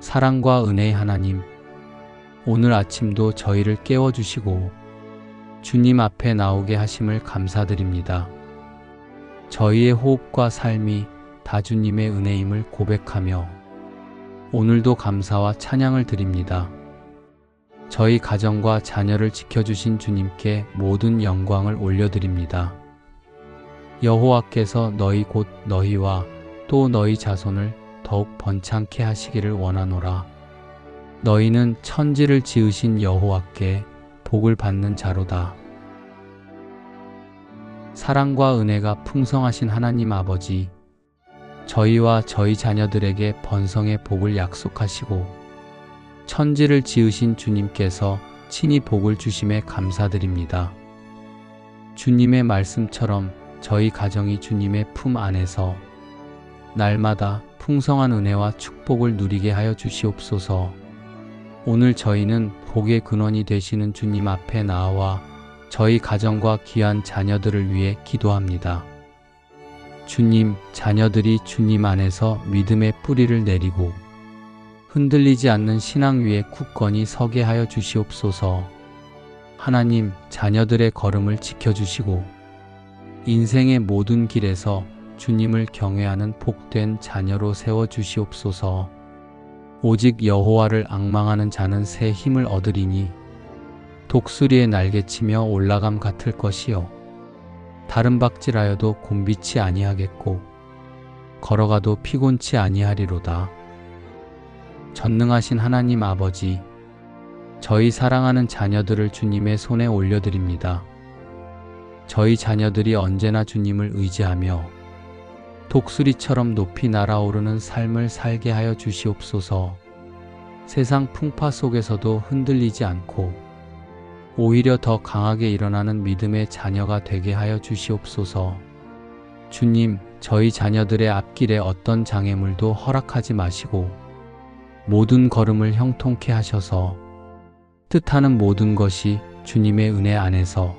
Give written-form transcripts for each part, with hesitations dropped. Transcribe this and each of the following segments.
사랑과 은혜의 하나님, 오늘 아침도 저희를 깨워주시고 주님 앞에 나오게 하심을 감사드립니다. 저희의 호흡과 삶이 다 주님의 은혜임을 고백하며 오늘도 감사와 찬양을 드립니다. 저희 가정과 자녀를 지켜주신 주님께 모든 영광을 올려드립니다. 여호와께서 너희 곧 너희와 또 너희 자손을 더욱 번창케 하시기를 원하노라. 너희는 천지를 지으신 여호와께 복을 받는 자로다. 사랑과 은혜가 풍성하신 하나님 아버지, 저희와 저희 자녀들에게 번성의 복을 약속하시고 천지를 지으신 주님께서 친히 복을 주심에 감사드립니다. 주님의 말씀처럼 저희 가정이 주님의 품 안에서 날마다 풍성한 은혜와 축복을 누리게 하여 주시옵소서. 오늘 저희는 복의 근원이 되시는 주님 앞에 나와 저희 가정과 귀한 자녀들을 위해 기도합니다. 주님, 자녀들이 주님 안에서 믿음의 뿌리를 내리고 흔들리지 않는 신앙 위에 굳건히 서게 하여 주시옵소서. 하나님, 자녀들의 걸음을 지켜주시고 인생의 모든 길에서 주님을 경외하는 복된 자녀로 세워주시옵소서. 오직 여호와를 앙망하는 자는 새 힘을 얻으리니 독수리의 날개치며 올라감 같을 것이요 다른 박질하여도 곤비치 아니하겠고 걸어가도 피곤치 아니하리로다. 전능하신 하나님 아버지, 저희 사랑하는 자녀들을 주님의 손에 올려드립니다. 저희 자녀들이 언제나 주님을 의지하며 독수리처럼 높이 날아오르는 삶을 살게 하여 주시옵소서. 세상 풍파 속에서도 흔들리지 않고 오히려 더 강하게 일어나는 믿음의 자녀가 되게 하여 주시옵소서. 주님, 저희 자녀들의 앞길에 어떤 장애물도 허락하지 마시고 모든 걸음을 형통케 하셔서 뜻하는 모든 것이 주님의 은혜 안에서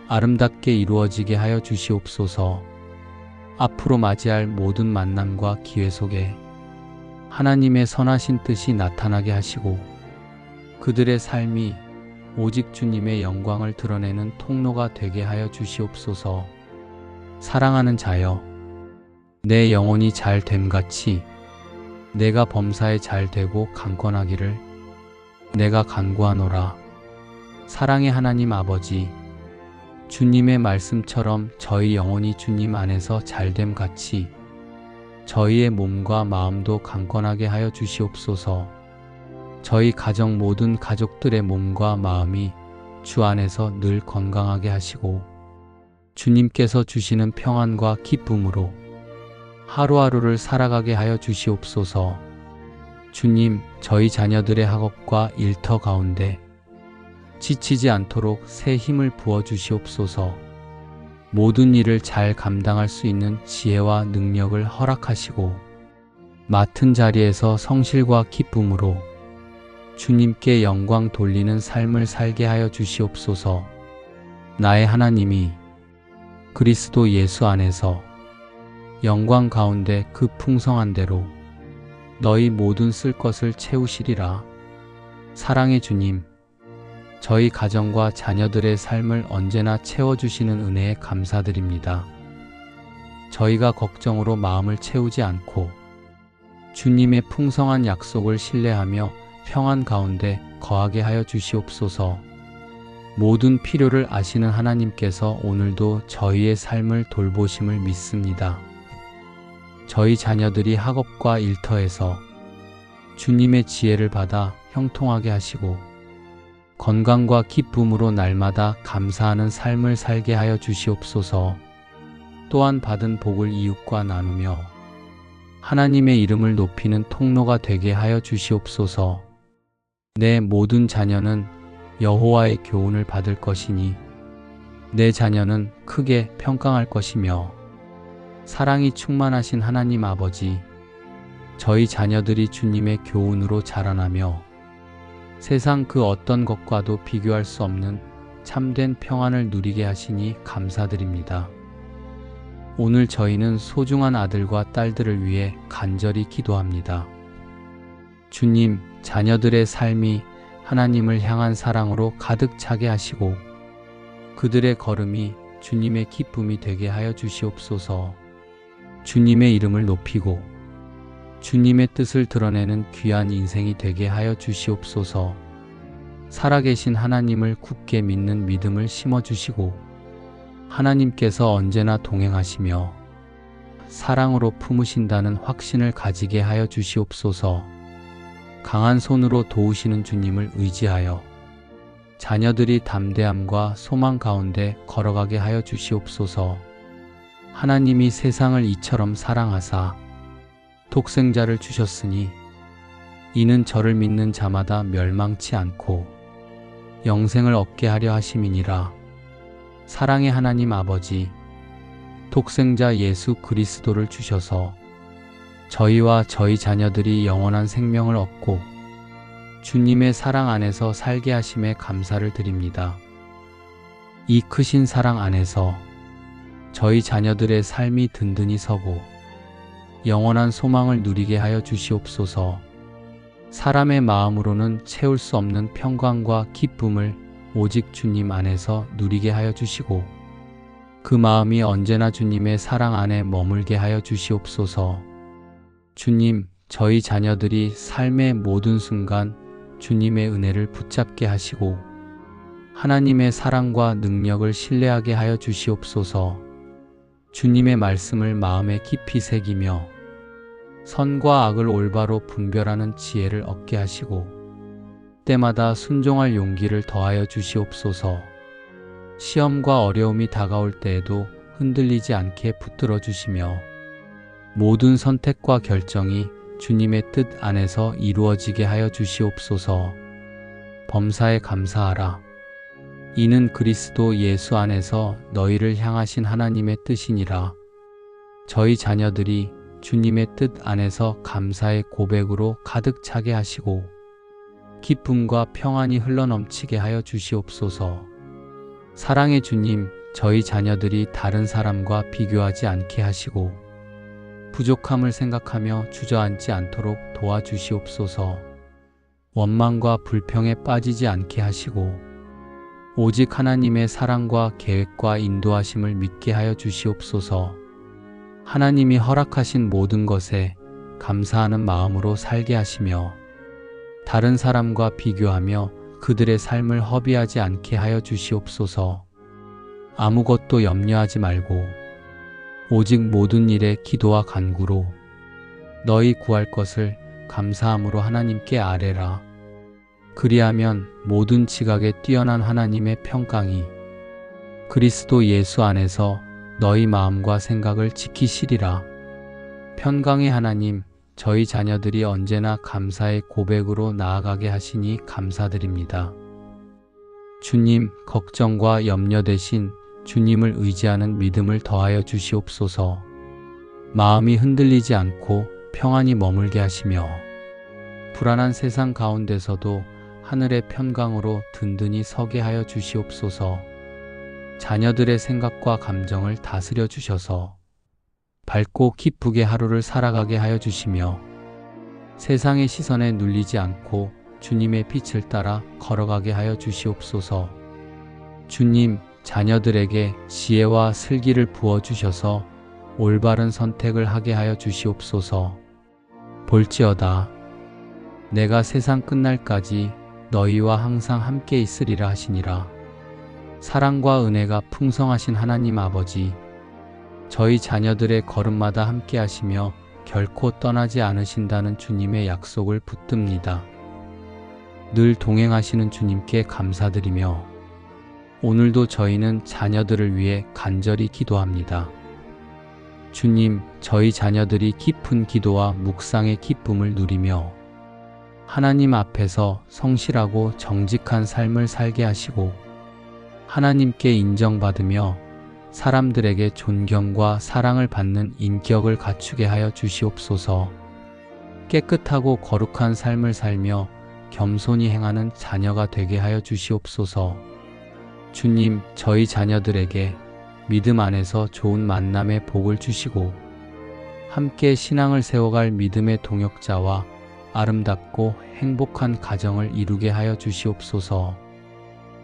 아름답게 이루어지게 하여 주시옵소서. 앞으로 맞이할 모든 만남과 기회 속에 하나님의 선하신 뜻이 나타나게 하시고 그들의 삶이 오직 주님의 영광을 드러내는 통로가 되게 하여 주시옵소서. 사랑하는 자여, 내 영혼이 잘 됨같이 내가 범사에 잘 되고 강건하기를 내가 간구하노라. 사랑의 하나님 아버지, 주님의 말씀처럼 저희 영혼이 주님 안에서 잘됨 같이 저희의 몸과 마음도 강건하게 하여 주시옵소서. 저희 가정 모든 가족들의 몸과 마음이 주 안에서 늘 건강하게 하시고 주님께서 주시는 평안과 기쁨으로 하루하루를 살아가게 하여 주시옵소서. 주님, 저희 자녀들의 학업과 일터 가운데 지치지 않도록 새 힘을 부어 주시옵소서. 모든 일을 잘 감당할 수 있는 지혜와 능력을 허락하시고 맡은 자리에서 성실과 기쁨으로 주님께 영광 돌리는 삶을 살게 하여 주시옵소서. 나의 하나님이 그리스도 예수 안에서 영광 가운데 그 풍성한 대로 너희 모든 쓸 것을 채우시리라. 사랑의 주님, 저희 가정과 자녀들의 삶을 언제나 채워주시는 은혜에 감사드립니다. 저희가 걱정으로 마음을 채우지 않고 주님의 풍성한 약속을 신뢰하며 평안 가운데 거하게 하여 주시옵소서. 모든 필요를 아시는 하나님께서 오늘도 저희의 삶을 돌보심을 믿습니다. 저희 자녀들이 학업과 일터에서 주님의 지혜를 받아 형통하게 하시고 건강과 기쁨으로 날마다 감사하는 삶을 살게 하여 주시옵소서. 또한 받은 복을 이웃과 나누며 하나님의 이름을 높이는 통로가 되게 하여 주시옵소서. 내 모든 자녀는 여호와의 교훈을 받을 것이니 내 자녀는 크게 평강할 것이며 사랑이 충만하신 하나님 아버지, 저희 자녀들이 주님의 교훈으로 자라나며 세상 그 어떤 것과도 비교할 수 없는 참된 평안을 누리게 하시니 감사드립니다. 오늘 저희는 소중한 아들과 딸들을 위해 간절히 기도합니다. 주님, 자녀들의 삶이 하나님을 향한 사랑으로 가득 차게 하시고 그들의 걸음이 주님의 기쁨이 되게 하여 주시옵소서. 주님의 이름을 높이고 주님의 뜻을 드러내는 귀한 인생이 되게 하여 주시옵소서. 살아계신 하나님을 굳게 믿는 믿음을 심어주시고 하나님께서 언제나 동행하시며 사랑으로 품으신다는 확신을 가지게 하여 주시옵소서. 강한 손으로 도우시는 주님을 의지하여 자녀들이 담대함과 소망 가운데 걸어가게 하여 주시옵소서. 하나님이 세상을 이처럼 사랑하사 독생자를 주셨으니 이는 저를 믿는 자마다 멸망치 않고 영생을 얻게 하려 하심이니라. 사랑의 하나님 아버지, 독생자 예수 그리스도를 주셔서 저희와 저희 자녀들이 영원한 생명을 얻고 주님의 사랑 안에서 살게 하심에 감사를 드립니다. 이 크신 사랑 안에서 저희 자녀들의 삶이 든든히 서고 영원한 소망을 누리게 하여 주시옵소서. 사람의 마음으로는 채울 수 없는 평강과 기쁨을 오직 주님 안에서 누리게 하여 주시고 그 마음이 언제나 주님의 사랑 안에 머물게 하여 주시옵소서. 주님, 저희 자녀들이 삶의 모든 순간 주님의 은혜를 붙잡게 하시고 하나님의 사랑과 능력을 신뢰하게 하여 주시옵소서. 주님의 말씀을 마음에 깊이 새기며 선과 악을 올바로 분별하는 지혜를 얻게 하시고 때마다 순종할 용기를 더하여 주시옵소서. 시험과 어려움이 다가올 때에도 흔들리지 않게 붙들어 주시며 모든 선택과 결정이 주님의 뜻 안에서 이루어지게 하여 주시옵소서. 범사에 감사하라. 이는 그리스도 예수 안에서 너희를 향하신 하나님의 뜻이니라. 저희 자녀들이 주님의 뜻 안에서 감사의 고백으로 가득 차게 하시고 기쁨과 평안이 흘러넘치게 하여 주시옵소서. 사랑의 주님, 저희 자녀들이 다른 사람과 비교하지 않게 하시고 부족함을 생각하며 주저앉지 않도록 도와주시옵소서. 원망과 불평에 빠지지 않게 하시고 오직 하나님의 사랑과 계획과 인도하심을 믿게 하여 주시옵소서. 하나님이 허락하신 모든 것에 감사하는 마음으로 살게 하시며 다른 사람과 비교하며 그들의 삶을 허비하지 않게 하여 주시옵소서. 아무것도 염려하지 말고 오직 모든 일에 기도와 간구로 너희 구할 것을 감사함으로 하나님께 아뢰라. 그리하면 모든 지각에 뛰어난 하나님의 평강이 그리스도 예수 안에서 너희 마음과 생각을 지키시리라. 평강의 하나님, 저희 자녀들이 언제나 감사의 고백으로 나아가게 하시니 감사드립니다. 주님, 걱정과 염려 대신 주님을 의지하는 믿음을 더하여 주시옵소서. 마음이 흔들리지 않고 평안히 머물게 하시며 불안한 세상 가운데서도 하늘의 평강으로 든든히 서게 하여 주시옵소서. 자녀들의 생각과 감정을 다스려 주셔서 밝고 기쁘게 하루를 살아가게 하여 주시며 세상의 시선에 눌리지 않고 주님의 빛을 따라 걸어가게 하여 주시옵소서. 주님, 자녀들에게 지혜와 슬기를 부어주셔서 올바른 선택을 하게 하여 주시옵소서. 볼지어다 내가 세상 끝날까지 너희와 항상 함께 있으리라 하시니라. 사랑과 은혜가 풍성하신 하나님 아버지, 저희 자녀들의 걸음마다 함께 하시며 결코 떠나지 않으신다는 주님의 약속을 붙듭니다. 늘 동행하시는 주님께 감사드리며 오늘도 저희는 자녀들을 위해 간절히 기도합니다. 주님, 저희 자녀들이 깊은 기도와 묵상의 기쁨을 누리며 하나님 앞에서 성실하고 정직한 삶을 살게 하시고 하나님께 인정받으며 사람들에게 존경과 사랑을 받는 인격을 갖추게 하여 주시옵소서. 깨끗하고 거룩한 삶을 살며 겸손히 행하는 자녀가 되게 하여 주시옵소서. 주님, 저희 자녀들에게 믿음 안에서 좋은 만남의 복을 주시고 함께 신앙을 세워갈 믿음의 동역자와 아름답고 행복한 가정을 이루게 하여 주시옵소서.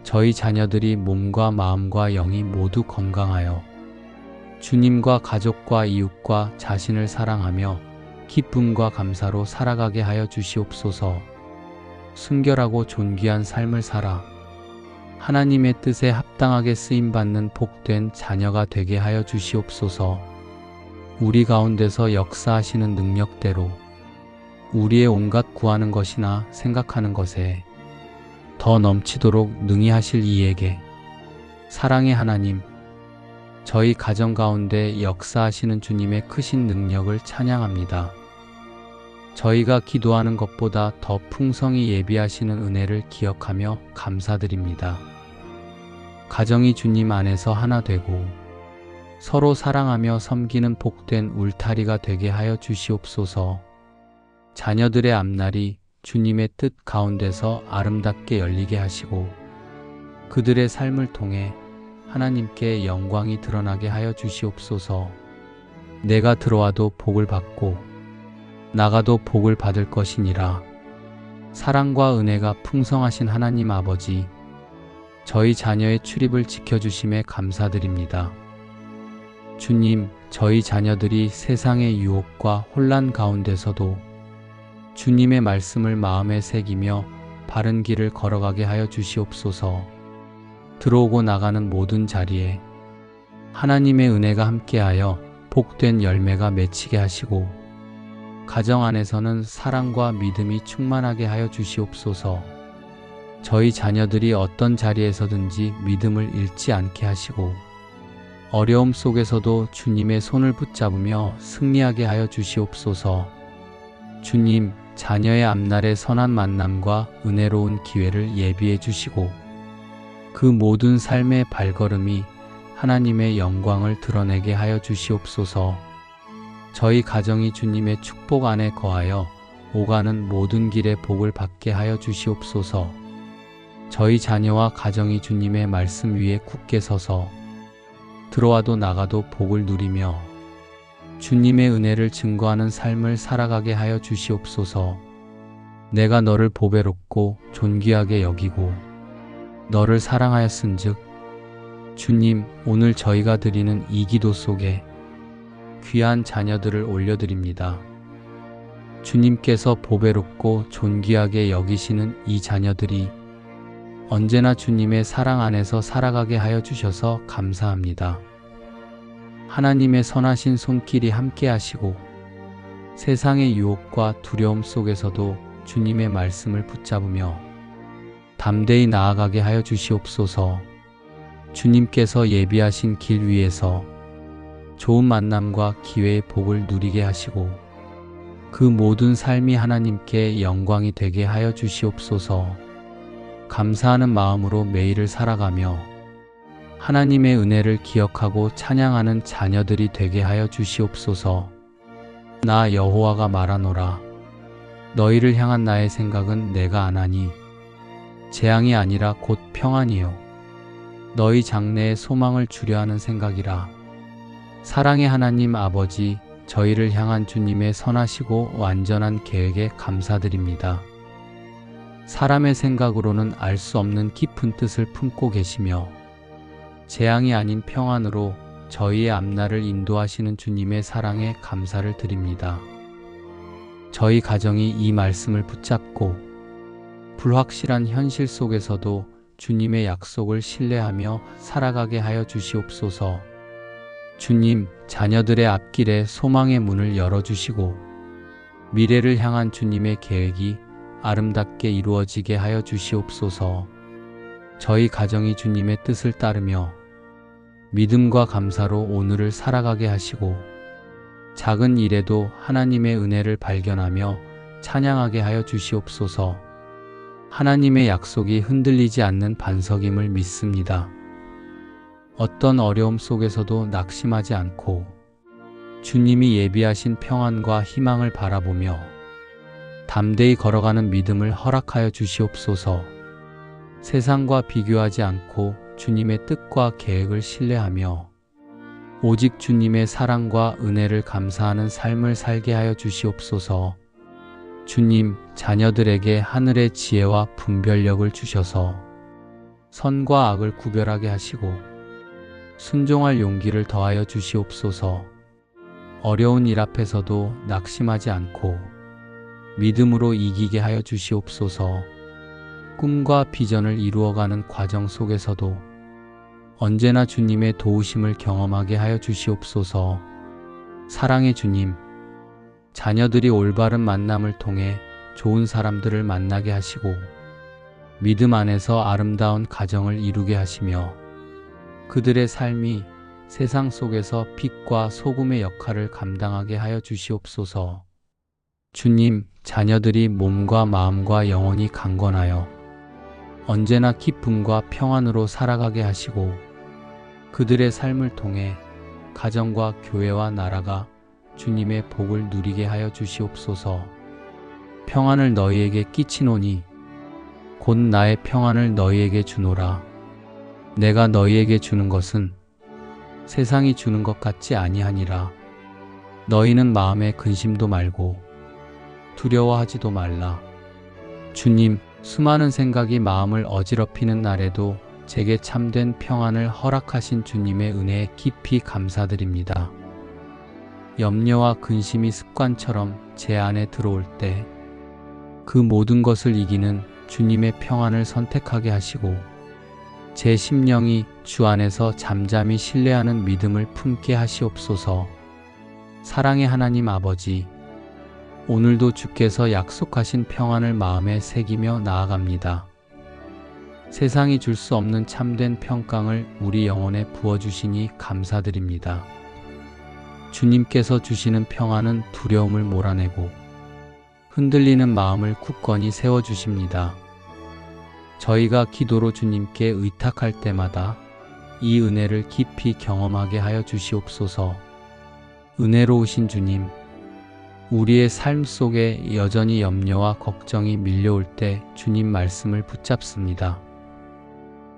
저희 자녀들이 몸과 마음과 영이 모두 건강하여 주님과 가족과 이웃과 자신을 사랑하며 기쁨과 감사로 살아가게 하여 주시옵소서. 순결하고 존귀한 삶을 살아 하나님의 뜻에 합당하게 쓰임받는 복된 자녀가 되게 하여 주시옵소서. 우리 가운데서 역사하시는 능력대로 우리의 온갖 구하는 것이나 생각하는 것에 더 넘치도록 능히 하실 이에게 사랑의 하나님, 저희 가정 가운데 역사하시는 주님의 크신 능력을 찬양합니다. 저희가 기도하는 것보다 더 풍성히 예비하시는 은혜를 기억하며 감사드립니다. 가정이 주님 안에서 하나 되고 서로 사랑하며 섬기는 복된 울타리가 되게 하여 주시옵소서. 자녀들의 앞날이 주님의 뜻 가운데서 아름답게 열리게 하시고 그들의 삶을 통해 하나님께 영광이 드러나게 하여 주시옵소서. 내가 들어와도 복을 받고 나가도 복을 받을 것이니라. 사랑과 은혜가 풍성하신 하나님 아버지, 저희 자녀의 출입을 지켜주심에 감사드립니다. 주님, 저희 자녀들이 세상의 유혹과 혼란 가운데서도 주님의 말씀을 마음에 새기며 바른 길을 걸어가게 하여 주시옵소서. 들어오고 나가는 모든 자리에 하나님의 은혜가 함께하여 복된 열매가 맺히게 하시고 가정 안에서는 사랑과 믿음이 충만하게 하여 주시옵소서. 저희 자녀들이 어떤 자리에서든지 믿음을 잃지 않게 하시고 어려움 속에서도 주님의 손을 붙잡으며 승리하게 하여 주시옵소서. 주님, 자녀의 앞날의 선한 만남과 은혜로운 기회를 예비해 주시고 그 모든 삶의 발걸음이 하나님의 영광을 드러내게 하여 주시옵소서. 저희 가정이 주님의 축복 안에 거하여 오가는 모든 길에 복을 받게 하여 주시옵소서. 저희 자녀와 가정이 주님의 말씀 위에 굳게 서서 들어와도 나가도 복을 누리며 주님의 은혜를 증거하는 삶을 살아가게 하여 주시옵소서. 내가 너를 보배롭고 존귀하게 여기고 너를 사랑하였은즉 주님, 오늘 저희가 드리는 이 기도 속에 귀한 자녀들을 올려드립니다. 주님께서 보배롭고 존귀하게 여기시는 이 자녀들이 언제나 주님의 사랑 안에서 살아가게 하여 주셔서 감사합니다. 하나님의 선하신 손길이 함께 하시고 세상의 유혹과 두려움 속에서도 주님의 말씀을 붙잡으며 담대히 나아가게 하여 주시옵소서. 주님께서 예비하신 길 위에서 좋은 만남과 기회의 복을 누리게 하시고 그 모든 삶이 하나님께 영광이 되게 하여 주시옵소서. 감사하는 마음으로 매일을 살아가며 하나님의 은혜를 기억하고 찬양하는 자녀들이 되게 하여 주시옵소서. 나 여호와가 말하노라. 너희를 향한 나의 생각은 내가 아나니 재앙이 아니라 곧 평안이요 너희 장래에 소망을 주려 하는 생각이라. 사랑의 하나님 아버지, 저희를 향한 주님의 선하시고 완전한 계획에 감사드립니다. 사람의 생각으로는 알 수 없는 깊은 뜻을 품고 계시며 재앙이 아닌 평안으로 저희의 앞날을 인도하시는 주님의 사랑에 감사를 드립니다. 저희 가정이 이 말씀을 붙잡고 불확실한 현실 속에서도 주님의 약속을 신뢰하며 살아가게 하여 주시옵소서. 주님, 자녀들의 앞길에 소망의 문을 열어주시고 미래를 향한 주님의 계획이 아름답게 이루어지게 하여 주시옵소서. 저희 가정이 주님의 뜻을 따르며 믿음과 감사로 오늘을 살아가게 하시고 작은 일에도 하나님의 은혜를 발견하며 찬양하게 하여 주시옵소서. 하나님의 약속이 흔들리지 않는 반석임을 믿습니다. 어떤 어려움 속에서도 낙심하지 않고 주님이 예비하신 평안과 희망을 바라보며 담대히 걸어가는 믿음을 허락하여 주시옵소서. 세상과 비교하지 않고 주님의 뜻과 계획을 신뢰하며 오직 주님의 사랑과 은혜를 감사하는 삶을 살게 하여 주시옵소서. 주님, 자녀들에게 하늘의 지혜와 분별력을 주셔서 선과 악을 구별하게 하시고 순종할 용기를 더하여 주시옵소서. 어려운 일 앞에서도 낙심하지 않고 믿음으로 이기게 하여 주시옵소서. 꿈과 비전을 이루어가는 과정 속에서도 언제나 주님의 도우심을 경험하게 하여 주시옵소서. 사랑의 주님, 자녀들이 올바른 만남을 통해 좋은 사람들을 만나게 하시고 믿음 안에서 아름다운 가정을 이루게 하시며 그들의 삶이 세상 속에서 빛과 소금의 역할을 감당하게 하여 주시옵소서. 주님, 자녀들이 몸과 마음과 영혼이 강건하여 언제나 기쁨과 평안으로 살아가게 하시고 그들의 삶을 통해 가정과 교회와 나라가 주님의 복을 누리게 하여 주시옵소서. 평안을 너희에게 끼치노니 곧 나의 평안을 너희에게 주노라. 내가 너희에게 주는 것은 세상이 주는 것 같지 아니하니라. 너희는 마음에 근심도 말고 두려워하지도 말라. 주님, 수많은 생각이 마음을 어지럽히는 날에도 제게 참된 평안을 허락하신 주님의 은혜에 깊이 감사드립니다. 염려와 근심이 습관처럼 제 안에 들어올 때 그 모든 것을 이기는 주님의 평안을 선택하게 하시고 제 심령이 주 안에서 잠잠히 신뢰하는 믿음을 품게 하시옵소서. 사랑의 하나님 아버지, 오늘도 주께서 약속하신 평안을 마음에 새기며 나아갑니다. 세상이 줄 수 없는 참된 평강을 우리 영혼에 부어주시니 감사드립니다. 주님께서 주시는 평안은 두려움을 몰아내고 흔들리는 마음을 굳건히 세워주십니다. 저희가 기도로 주님께 의탁할 때마다 이 은혜를 깊이 경험하게 하여 주시옵소서. 은혜로우신 주님, 우리의 삶 속에 여전히 염려와 걱정이 밀려올 때 주님 말씀을 붙잡습니다.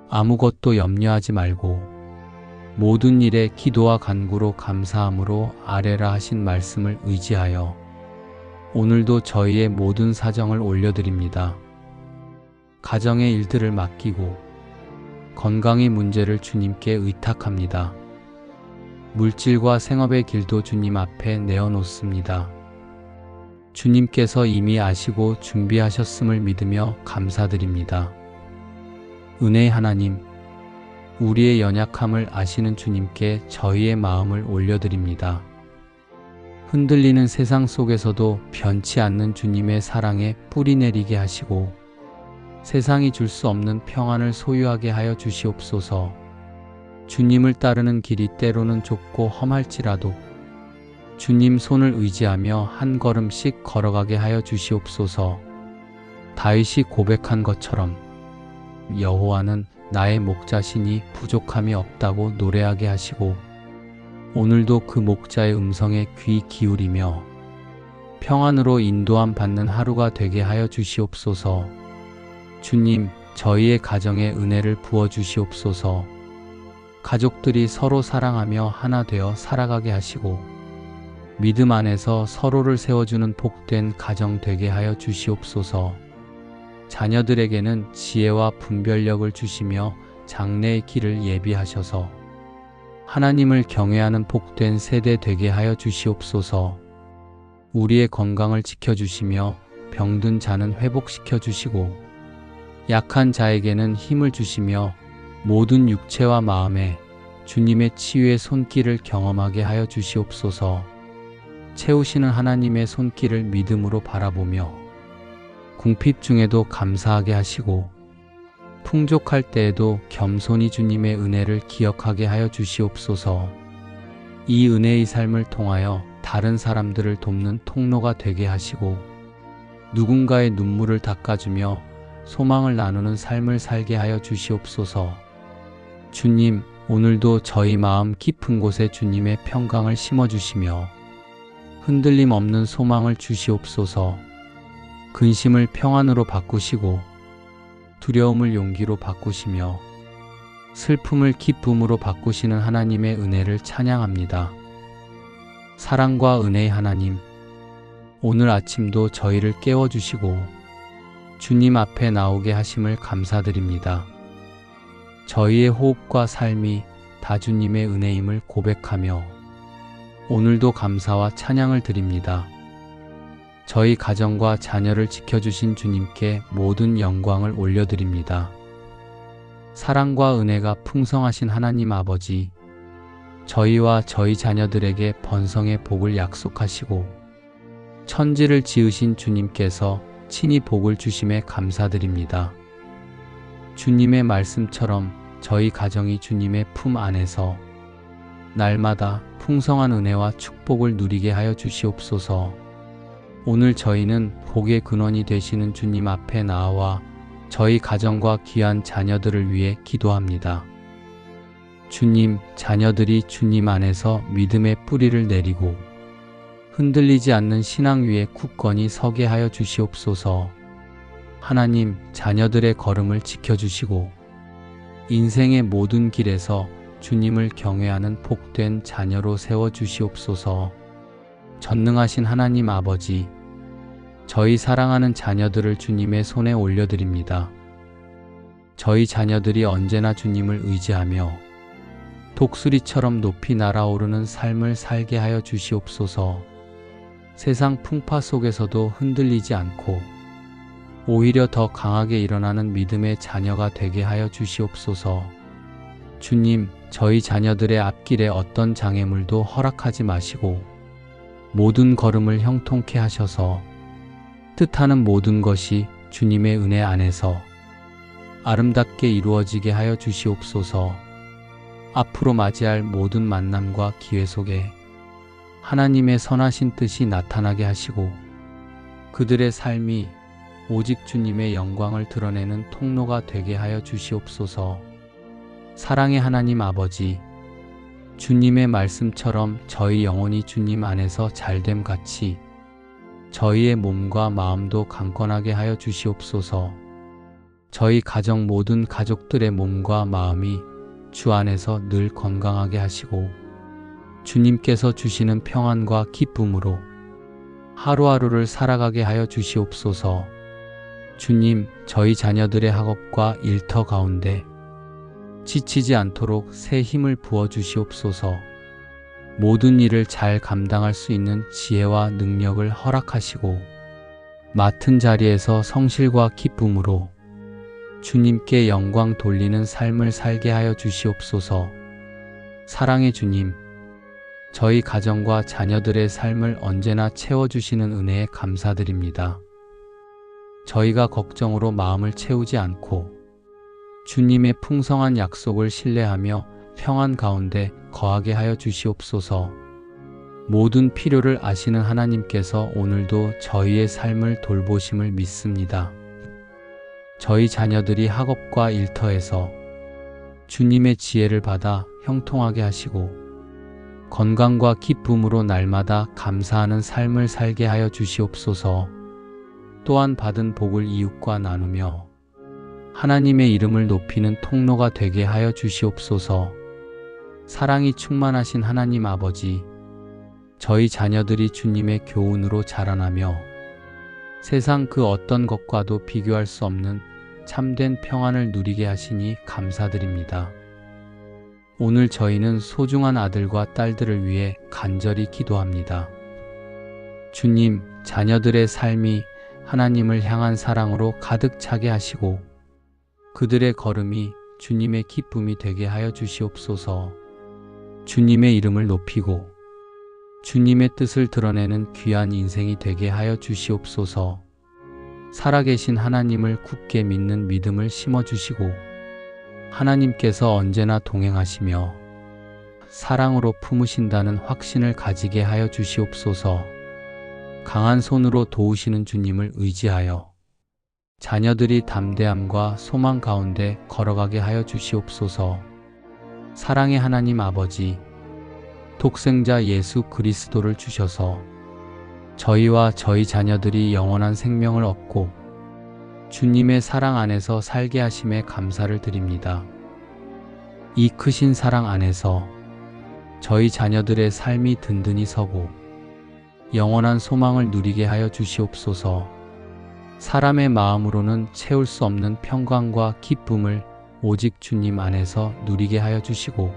아무것도 염려하지 말고 모든 일에 기도와 간구로 감사함으로 아뢰라 하신 말씀을 의지하여 오늘도 저희의 모든 사정을 올려드립니다. 가정의 일들을 맡기고 건강의 문제를 주님께 의탁합니다. 물질과 생업의 길도 주님 앞에 내어놓습니다. 주님께서 이미 아시고 준비하셨음을 믿으며 감사드립니다. 은혜의 하나님, 우리의 연약함을 아시는 주님께 저희의 마음을 올려드립니다. 흔들리는 세상 속에서도 변치 않는 주님의 사랑에 뿌리 내리게 하시고 세상이 줄 수 없는 평안을 소유하게 하여 주시옵소서. 주님을 따르는 길이 때로는 좁고 험할지라도 주님 손을 의지하며 한 걸음씩 걸어가게 하여 주시옵소서. 다윗이 고백한 것처럼 여호와는 나의 목자시니 부족함이 없다고 노래하게 하시고 오늘도 그 목자의 음성에 귀 기울이며 평안으로 인도함 받는 하루가 되게 하여 주시옵소서. 주님, 저희의 가정에 은혜를 부어 주시옵소서. 가족들이 서로 사랑하며 하나 되어 살아가게 하시고 믿음 안에서 서로를 세워주는 복된 가정 되게 하여 주시옵소서. 자녀들에게는 지혜와 분별력을 주시며 장래의 길을 예비하셔서 하나님을 경외하는 복된 세대 되게 하여 주시옵소서. 우리의 건강을 지켜주시며 병든 자는 회복시켜 주시고 약한 자에게는 힘을 주시며 모든 육체와 마음에 주님의 치유의 손길을 경험하게 하여 주시옵소서. 채우시는 하나님의 손길을 믿음으로 바라보며 궁핍 중에도 감사하게 하시고 풍족할 때에도 겸손히 주님의 은혜를 기억하게 하여 주시옵소서. 이 은혜의 삶을 통하여 다른 사람들을 돕는 통로가 되게 하시고 누군가의 눈물을 닦아주며 소망을 나누는 삶을 살게 하여 주시옵소서. 주님, 오늘도 저희 마음 깊은 곳에 주님의 평강을 심어주시며 흔들림 없는 소망을 주시옵소서. 근심을 평안으로 바꾸시고 두려움을 용기로 바꾸시며 슬픔을 기쁨으로 바꾸시는 하나님의 은혜를 찬양합니다. 사랑과 은혜의 하나님, 오늘 아침도 저희를 깨워주시고 주님 앞에 나오게 하심을 감사드립니다. 저희의 호흡과 삶이 다 주님의 은혜임을 고백하며 오늘도 감사와 찬양을 드립니다. 저희 가정과 자녀를 지켜주신 주님께 모든 영광을 올려드립니다. 사랑과 은혜가 풍성하신 하나님 아버지, 저희와 저희 자녀들에게 번성의 복을 약속하시고 천지를 지으신 주님께서 친히 복을 주심에 감사드립니다. 주님의 말씀처럼 저희 가정이 주님의 품 안에서 날마다 풍성한 은혜와 축복을 누리게 하여 주시옵소서. 오늘 저희는 복의 근원이 되시는 주님 앞에 나와 저희 가정과 귀한 자녀들을 위해 기도합니다. 주님, 자녀들이 주님 안에서 믿음의 뿌리를 내리고 흔들리지 않는 신앙 위에 굳건히 서게 하여 주시옵소서. 하나님, 자녀들의 걸음을 지켜주시고 인생의 모든 길에서 주님을 경외하는 복된 자녀로 세워주시옵소서. 전능하신 하나님 아버지, 저희 사랑하는 자녀들을 주님의 손에 올려드립니다. 저희 자녀들이 언제나 주님을 의지하며 독수리처럼 높이 날아오르는 삶을 살게 하여 주시옵소서. 세상 풍파 속에서도 흔들리지 않고 오히려 더 강하게 일어나는 믿음의 자녀가 되게 하여 주시옵소서. 주님, 저희 자녀들의 앞길에 어떤 장애물도 허락하지 마시고 모든 걸음을 형통케 하셔서 뜻하는 모든 것이 주님의 은혜 안에서 아름답게 이루어지게 하여 주시옵소서. 앞으로 맞이할 모든 만남과 기회 속에 하나님의 선하신 뜻이 나타나게 하시고 그들의 삶이 오직 주님의 영광을 드러내는 통로가 되게 하여 주시옵소서. 사랑의 하나님 아버지, 주님의 말씀처럼 저희 영혼이 주님 안에서 잘됨 같이 저희의 몸과 마음도 강건하게 하여 주시옵소서. 저희 가정 모든 가족들의 몸과 마음이 주 안에서 늘 건강하게 하시고 주님께서 주시는 평안과 기쁨으로 하루하루를 살아가게 하여 주시옵소서. 주님, 저희 자녀들의 학업과 일터 가운데 지치지 않도록 새 힘을 부어 주시옵소서. 모든 일을 잘 감당할 수 있는 지혜와 능력을 허락하시고 맡은 자리에서 성실과 기쁨으로 주님께 영광 돌리는 삶을 살게 하여 주시옵소서. 사랑의 주님, 저희 가정과 자녀들의 삶을 언제나 채워주시는 은혜에 감사드립니다. 저희가 걱정으로 마음을 채우지 않고 주님의 풍성한 약속을 신뢰하며 평안 가운데 거하게 하여 주시옵소서. 모든 필요를 아시는 하나님께서 오늘도 저희의 삶을 돌보심을 믿습니다. 저희 자녀들이 학업과 일터에서 주님의 지혜를 받아 형통하게 하시고 건강과 기쁨으로 날마다 감사하는 삶을 살게 하여 주시옵소서. 또한 받은 복을 이웃과 나누며 하나님의 이름을 높이는 통로가 되게 하여 주시옵소서. 사랑이 충만하신 하나님 아버지, 저희 자녀들이 주님의 교훈으로 자라나며 세상 그 어떤 것과도 비교할 수 없는 참된 평안을 누리게 하시니 감사드립니다. 오늘 저희는 소중한 아들과 딸들을 위해 간절히 기도합니다. 주님, 자녀들의 삶이 하나님을 향한 사랑으로 가득 차게 하시고 그들의 걸음이 주님의 기쁨이 되게 하여 주시옵소서. 주님의 이름을 높이고 주님의 뜻을 드러내는 귀한 인생이 되게 하여 주시옵소서. 살아계신 하나님을 굳게 믿는 믿음을 심어주시고 하나님께서 언제나 동행하시며 사랑으로 품으신다는 확신을 가지게 하여 주시옵소서. 강한 손으로 도우시는 주님을 의지하여 자녀들이 담대함과 소망 가운데 걸어가게 하여 주시옵소서. 사랑의 하나님 아버지, 독생자 예수 그리스도를 주셔서 저희와 저희 자녀들이 영원한 생명을 얻고 주님의 사랑 안에서 살게 하심에 감사를 드립니다. 이 크신 사랑 안에서 저희 자녀들의 삶이 든든히 서고 영원한 소망을 누리게 하여 주시옵소서. 사람의 마음으로는 채울 수 없는 평강과 기쁨을 오직 주님 안에서 누리게 하여 주시고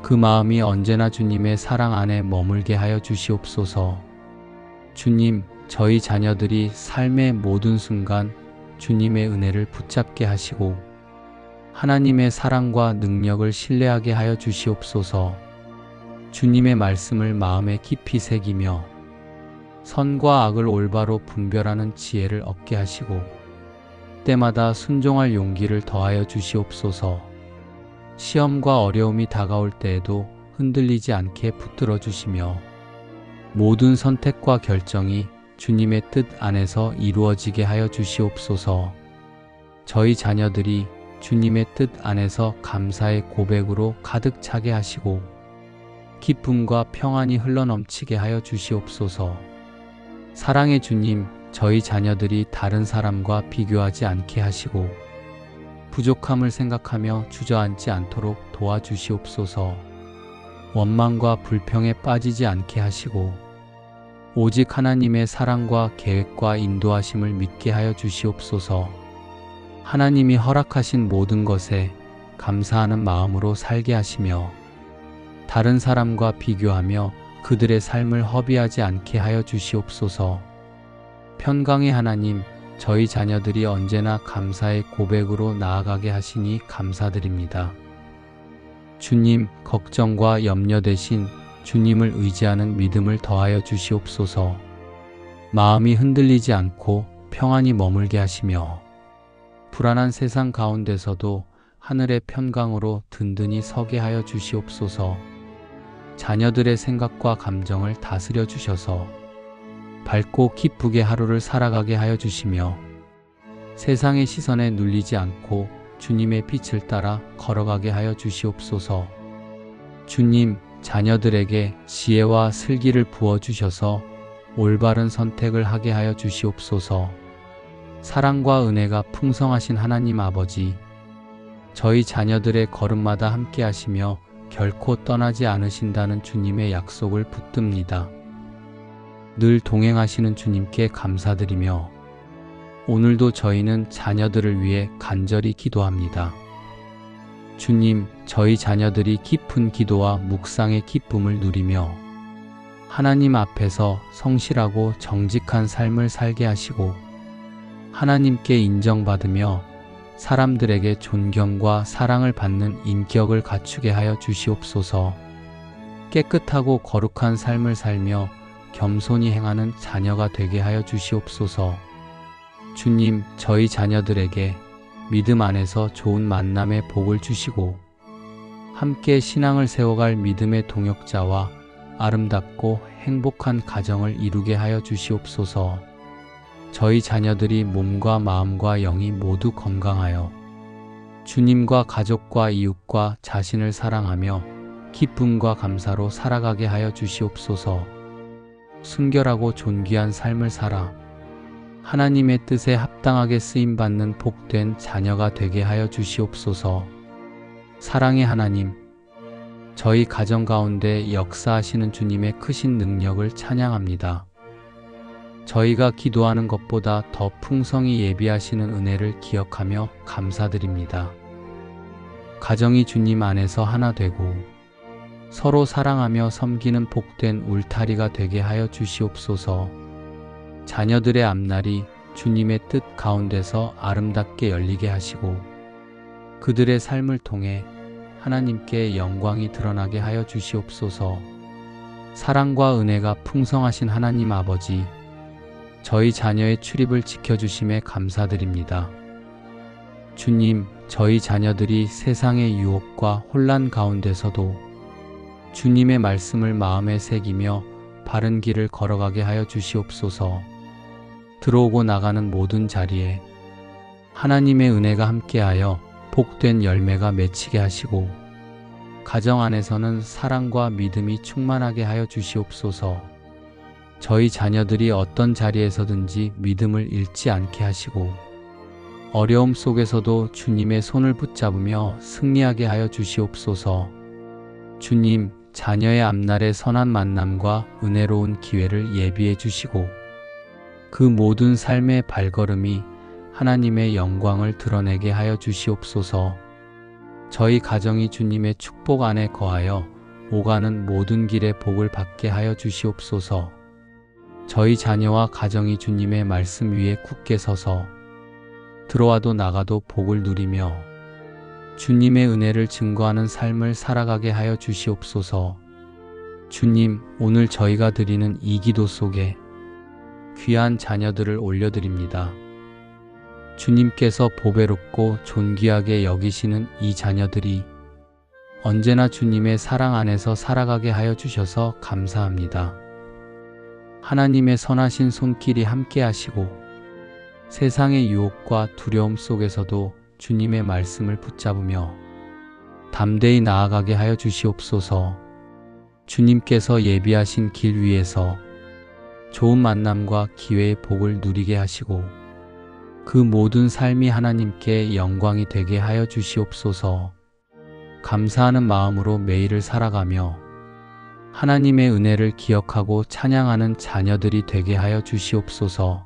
그 마음이 언제나 주님의 사랑 안에 머물게 하여 주시옵소서. 주님, 저희 자녀들이 삶의 모든 순간 주님의 은혜를 붙잡게 하시고 하나님의 사랑과 능력을 신뢰하게 하여 주시옵소서. 주님의 말씀을 마음에 깊이 새기며 선과 악을 올바로 분별하는 지혜를 얻게 하시고 때마다 순종할 용기를 더하여 주시옵소서. 시험과 어려움이 다가올 때에도 흔들리지 않게 붙들어 주시며 모든 선택과 결정이 주님의 뜻 안에서 이루어지게 하여 주시옵소서. 저희 자녀들이 주님의 뜻 안에서 감사의 고백으로 가득 차게 하시고 기쁨과 평안이 흘러넘치게 하여 주시옵소서. 사랑의 주님, 저희 자녀들이 다른 사람과 비교하지 않게 하시고 부족함을 생각하며 주저앉지 않도록 도와주시옵소서. 원망과 불평에 빠지지 않게 하시고 오직 하나님의 사랑과 계획과 인도하심을 믿게 하여 주시옵소서. 하나님이 허락하신 모든 것에 감사하는 마음으로 살게 하시며 다른 사람과 비교하며 그들의 삶을 허비하지 않게 하여 주시옵소서. 평강의 하나님, 저희 자녀들이 언제나 감사의 고백으로 나아가게 하시니 감사드립니다. 주님, 걱정과 염려 대신 주님을 의지하는 믿음을 더하여 주시옵소서. 마음이 흔들리지 않고 평안히 머물게 하시며 불안한 세상 가운데서도 하늘의 평강으로 든든히 서게 하여 주시옵소서. 자녀들의 생각과 감정을 다스려 주셔서 밝고 기쁘게 하루를 살아가게 하여 주시며 세상의 시선에 눌리지 않고 주님의 빛을 따라 걸어가게 하여 주시옵소서. 주님, 자녀들에게 지혜와 슬기를 부어주셔서 올바른 선택을 하게 하여 주시옵소서. 사랑과 은혜가 풍성하신 하나님 아버지, 저희 자녀들의 걸음마다 함께 하시며 결코 떠나지 않으신다는 주님의 약속을 붙듭니다. 늘 동행하시는 주님께 감사드리며 오늘도 저희는 자녀들을 위해 간절히 기도합니다. 주님, 저희 자녀들이 깊은 기도와 묵상의 기쁨을 누리며 하나님 앞에서 성실하고 정직한 삶을 살게 하시고 하나님께 인정받으며 사람들에게 존경과 사랑을 받는 인격을 갖추게 하여 주시옵소서. 깨끗하고 거룩한 삶을 살며 겸손히 행하는 자녀가 되게 하여 주시옵소서. 주님, 저희 자녀들에게 믿음 안에서 좋은 만남의 복을 주시고 함께 신앙을 세워갈 믿음의 동역자와 아름답고 행복한 가정을 이루게 하여 주시옵소서. 저희 자녀들이 몸과 마음과 영이 모두 건강하여 주님과 가족과 이웃과 자신을 사랑하며 기쁨과 감사로 살아가게 하여 주시옵소서. 순결하고 존귀한 삶을 살아 하나님의 뜻에 합당하게 쓰임받는 복된 자녀가 되게 하여 주시옵소서. 사랑의 하나님, 저희 가정 가운데 역사하시는 주님의 크신 능력을 찬양합니다. 저희가 기도하는 것보다 더 풍성히 예비하시는 은혜를 기억하며 감사드립니다. 가정이 주님 안에서 하나 되고 서로 사랑하며 섬기는 복된 울타리가 되게 하여 주시옵소서. 자녀들의 앞날이 주님의 뜻 가운데서 아름답게 열리게 하시고 그들의 삶을 통해 하나님께 영광이 드러나게 하여 주시옵소서. 사랑과 은혜가 풍성하신 하나님 아버지, 저희 자녀의 출입을 지켜주심에 감사드립니다. 주님, 저희 자녀들이 세상의 유혹과 혼란 가운데서도 주님의 말씀을 마음에 새기며 바른 길을 걸어가게 하여 주시옵소서. 들어오고 나가는 모든 자리에 하나님의 은혜가 함께하여 복된 열매가 맺히게 하시고 가정 안에서는 사랑과 믿음이 충만하게 하여 주시옵소서. 저희 자녀들이 어떤 자리에서든지 믿음을 잃지 않게 하시고 어려움 속에서도 주님의 손을 붙잡으며 승리하게 하여 주시옵소서. 주님, 자녀의 앞날의 선한 만남과 은혜로운 기회를 예비해 주시고 그 모든 삶의 발걸음이 하나님의 영광을 드러내게 하여 주시옵소서. 저희 가정이 주님의 축복 안에 거하여 오가는 모든 길에 복을 받게 하여 주시옵소서. 저희 자녀와 가정이 주님의 말씀 위에 굳게 서서 들어와도 나가도 복을 누리며 주님의 은혜를 증거하는 삶을 살아가게 하여 주시옵소서. 주님, 오늘 저희가 드리는 이 기도 속에 귀한 자녀들을 올려드립니다. 주님께서 보배롭고 존귀하게 여기시는 이 자녀들이 언제나 주님의 사랑 안에서 살아가게 하여 주셔서 감사합니다. 하나님의 선하신 손길이 함께 하시고 세상의 유혹과 두려움 속에서도 주님의 말씀을 붙잡으며 담대히 나아가게 하여 주시옵소서. 주님께서 예비하신 길 위에서 좋은 만남과 기회의 복을 누리게 하시고 그 모든 삶이 하나님께 영광이 되게 하여 주시옵소서. 감사하는 마음으로 매일을 살아가며 하나님의 은혜를 기억하고 찬양하는 자녀들이 되게 하여 주시옵소서.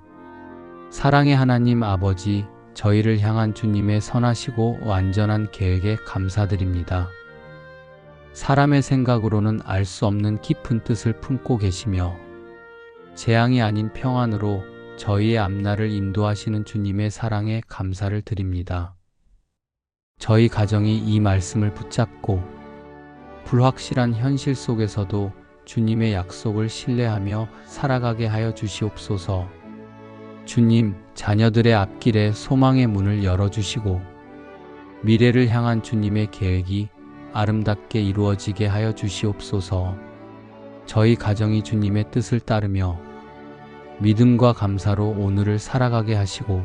사랑의 하나님 아버지, 저희를 향한 주님의 선하시고 완전한 계획에 감사드립니다. 사람의 생각으로는 알 수 없는 깊은 뜻을 품고 계시며 재앙이 아닌 평안으로 저희의 앞날을 인도하시는 주님의 사랑에 감사를 드립니다. 저희 가정이 이 말씀을 붙잡고 불확실한 현실 속에서도 주님의 약속을 신뢰하며 살아가게 하여 주시옵소서. 주님, 자녀들의 앞길에 소망의 문을 열어주시고 미래를 향한 주님의 계획이 아름답게 이루어지게 하여 주시옵소서. 저희 가정이 주님의 뜻을 따르며 믿음과 감사로 오늘을 살아가게 하시고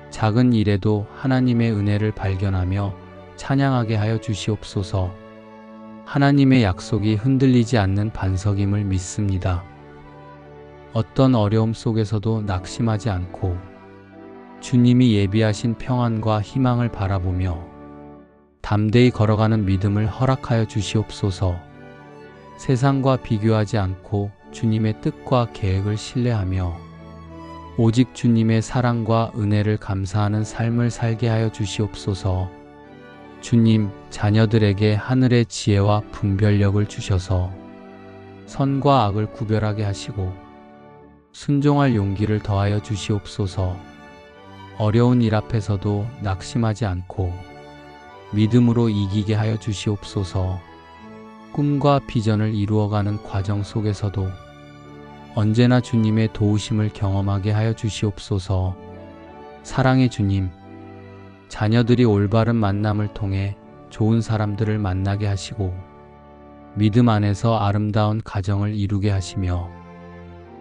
작은 일에도 하나님의 은혜를 발견하며 찬양하게 하여 주시옵소서. 하나님의 약속이 흔들리지 않는 반석임을 믿습니다. 어떤 어려움 속에서도 낙심하지 않고 주님이 예비하신 평안과 희망을 바라보며 담대히 걸어가는 믿음을 허락하여 주시옵소서. 세상과 비교하지 않고 주님의 뜻과 계획을 신뢰하며 오직 주님의 사랑과 은혜를 감사하는 삶을 살게 하여 주시옵소서. 주님, 자녀들에게 하늘의 지혜와 분별력을 주셔서 선과 악을 구별하게 하시고 순종할 용기를 더하여 주시옵소서. 어려운 일 앞에서도 낙심하지 않고 믿음으로 이기게 하여 주시옵소서. 꿈과 비전을 이루어가는 과정 속에서도 언제나 주님의 도우심을 경험하게 하여 주시옵소서. 사랑의 주님, 자녀들이 올바른 만남을 통해 좋은 사람들을 만나게 하시고 믿음 안에서 아름다운 가정을 이루게 하시며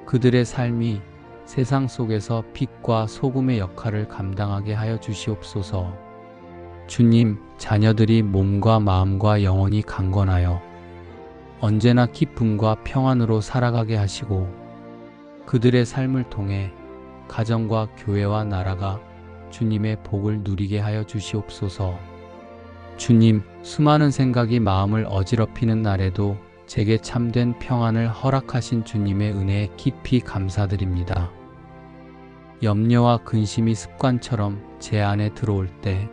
그들의 삶이 세상 속에서 빛과 소금의 역할을 감당하게 하여 주시옵소서. 주님, 자녀들이 몸과 마음과 영혼이 강건하여 언제나 기쁨과 평안으로 살아가게 하시고 그들의 삶을 통해 가정과 교회와 나라가 주님의 복을 누리게 하여 주시옵소서. 주님, 수많은 생각이 마음을 어지럽히는 날에도 제게 참된 평안을 허락하신 주님의 은혜에 깊이 감사드립니다. 염려와 근심이 습관처럼 제 안에 들어올 때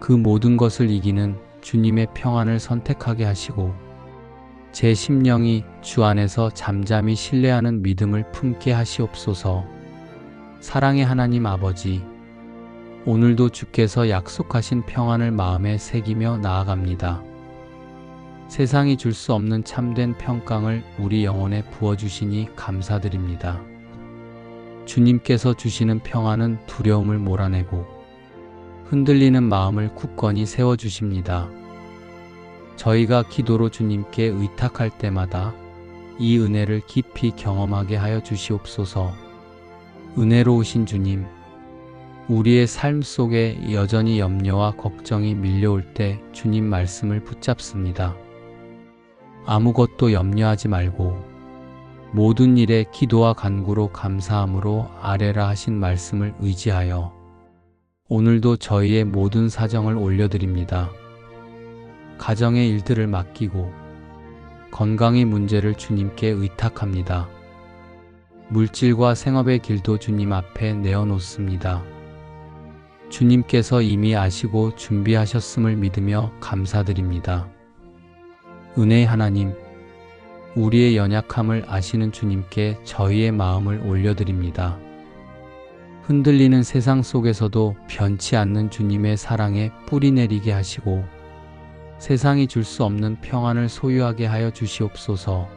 그 모든 것을 이기는 주님의 평안을 선택하게 하시고 제 심령이 주 안에서 잠잠히 신뢰하는 믿음을 품게 하시옵소서. 사랑의 하나님 아버지, 오늘도 주께서 약속하신 평안을 마음에 새기며 나아갑니다. 세상이 줄 수 없는 참된 평강을 우리 영혼에 부어주시니 감사드립니다. 주님께서 주시는 평안은 두려움을 몰아내고 흔들리는 마음을 굳건히 세워주십니다. 저희가 기도로 주님께 의탁할 때마다 이 은혜를 깊이 경험하게 하여 주시옵소서. 은혜로우신 주님, 우리의 삶 속에 여전히 염려와 걱정이 밀려올 때 주님 말씀을 붙잡습니다. 아무것도 염려하지 말고 모든 일에 기도와 간구로 감사함으로 아뢰라 하신 말씀을 의지하여 오늘도 저희의 모든 사정을 올려드립니다. 가정의 일들을 맡기고 건강의 문제를 주님께 의탁합니다. 물질과 생업의 길도 주님 앞에 내어놓습니다. 주님께서 이미 아시고 준비하셨음을 믿으며 감사드립니다. 은혜의 하나님, 우리의 연약함을 아시는 주님께 저희의 마음을 올려드립니다. 흔들리는 세상 속에서도 변치 않는 주님의 사랑에 뿌리 내리게 하시고 세상이 줄 수 없는 평안을 소유하게 하여 주시옵소서.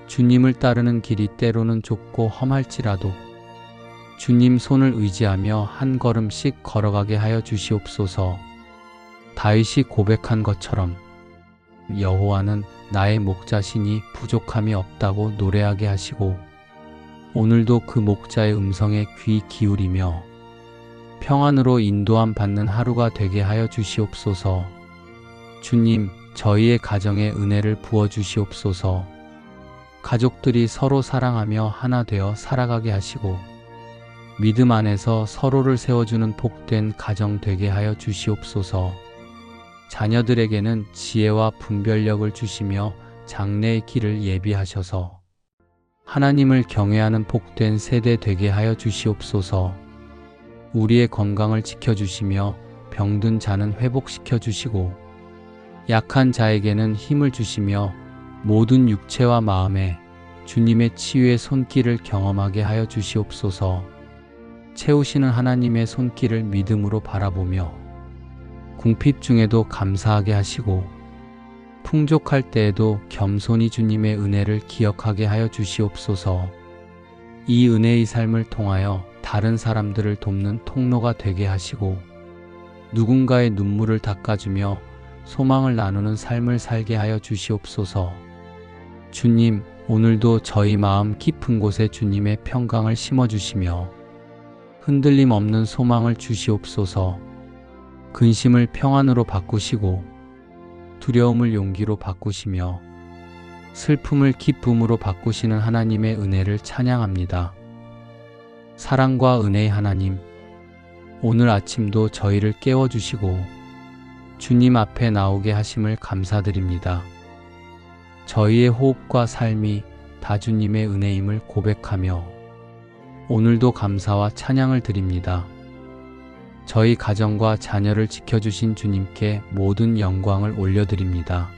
주님을 따르는 길이 때로는 좁고 험할지라도 주님 손을 의지하며 한 걸음씩 걸어가게 하여 주시옵소서. 다윗이 고백한 것처럼 여호와는 나의 목자시니 부족함이 없다고 노래하게 하시고 오늘도 그 목자의 음성에 귀 기울이며 평안으로 인도함 받는 하루가 되게 하여 주시옵소서. 주님, 저희의 가정에 은혜를 부어 주시옵소서. 가족들이 서로 사랑하며 하나 되어 살아가게 하시고 믿음 안에서 서로를 세워주는 복된 가정 되게 하여 주시옵소서. 자녀들에게는 지혜와 분별력을 주시며 장래의 길을 예비하셔서 하나님을 경외하는 복된 세대 되게 하여 주시옵소서. 우리의 건강을 지켜주시며 병든 자는 회복시켜 주시고 약한 자에게는 힘을 주시며 모든 육체와 마음에 주님의 치유의 손길을 경험하게 하여 주시옵소서. 채우시는 하나님의 손길을 믿음으로 바라보며 궁핍 중에도 감사하게 하시고 풍족할 때에도 겸손히 주님의 은혜를 기억하게 하여 주시옵소서. 이 은혜의 삶을 통하여 다른 사람들을 돕는 통로가 되게 하시고 누군가의 눈물을 닦아주며 소망을 나누는 삶을 살게 하여 주시옵소서. 주님, 오늘도 저희 마음 깊은 곳에 주님의 평강을 심어주시며 흔들림 없는 소망을 주시옵소서. 근심을 평안으로 바꾸시고 두려움을 용기로 바꾸시며 슬픔을 기쁨으로 바꾸시는 하나님의 은혜를 찬양합니다. 사랑과 은혜의 하나님, 오늘 아침도 저희를 깨워주시고 주님 앞에 나오게 하심을 감사드립니다. 저희의 호흡과 삶이 다 주님의 은혜임을 고백하며 오늘도 감사와 찬양을 드립니다. 저희 가정과 자녀를 지켜주신 주님께 모든 영광을 올려드립니다.